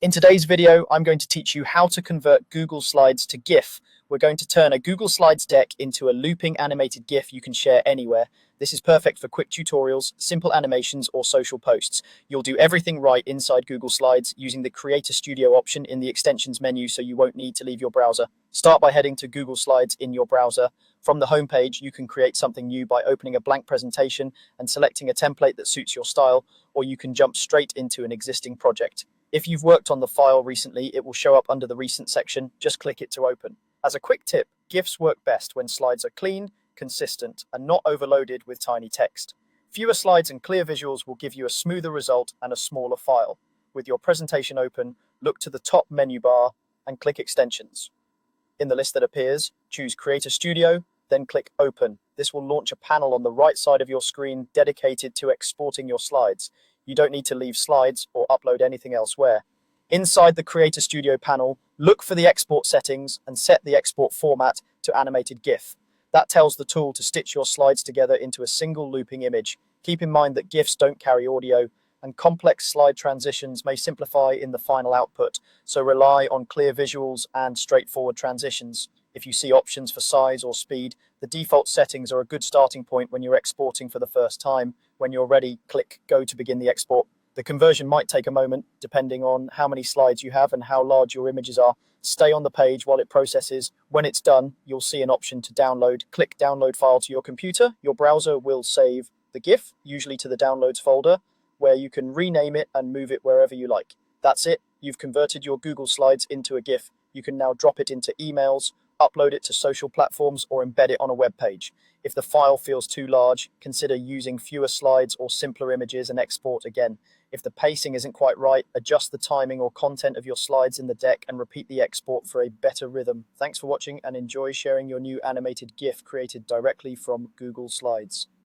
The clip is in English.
In today's video, I'm going to teach you how to convert Google Slides to GIF. We're going to turn a Google Slides deck into a looping animated GIF you can share anywhere. This is perfect for quick tutorials, simple animations, or social posts. You'll do everything right inside Google Slides using the Creator Studio option in the extensions menu, so you won't need to leave your browser. Start by heading to Google Slides in your browser. From the homepage, you can create something new by opening a blank presentation and selecting a template that suits your style, or you can jump straight into an existing project. If you've worked on the file recently, it will show up under the Recent section. Just click it to open. As a quick tip, GIFs work best when slides are clean, consistent, and not overloaded with tiny text. Fewer slides and clear visuals will give you a smoother result and a smaller file. With your presentation open, look to the top menu bar and click Extensions. In the list that appears, choose Creator Studio, then click Open. This will launch a panel on the right side of your screen dedicated to exporting your slides. You don't need to leave slides or upload anything elsewhere. Inside the Creator Studio panel, look for the export settings and set the export format to animated GIF. That tells the tool to stitch your slides together into a single looping image. Keep in mind that GIFs don't carry audio, and complex slide transitions may simplify in the final output, so rely on clear visuals and straightforward transitions. If you see options for size or speed, the default settings are a good starting point when you're exporting for the first time. When you're ready, click Go to begin the export. The conversion might take a moment, depending on how many slides you have and how large your images are. Stay on the page while it processes. When it's done, you'll see an option to download. Click Download File to your computer. Your browser will save the GIF, usually to the Downloads folder, where you can rename it and move it wherever you like. That's it. You've converted your Google Slides into a GIF. You can now drop it into emails, upload it to social platforms, or embed it on a web page. If the file feels too large, consider using fewer slides or simpler images and export again. If the pacing isn't quite right, adjust the timing or content of your slides in the deck and repeat the export for a better rhythm. Thanks for watching and enjoy sharing your new animated GIF created directly from Google Slides.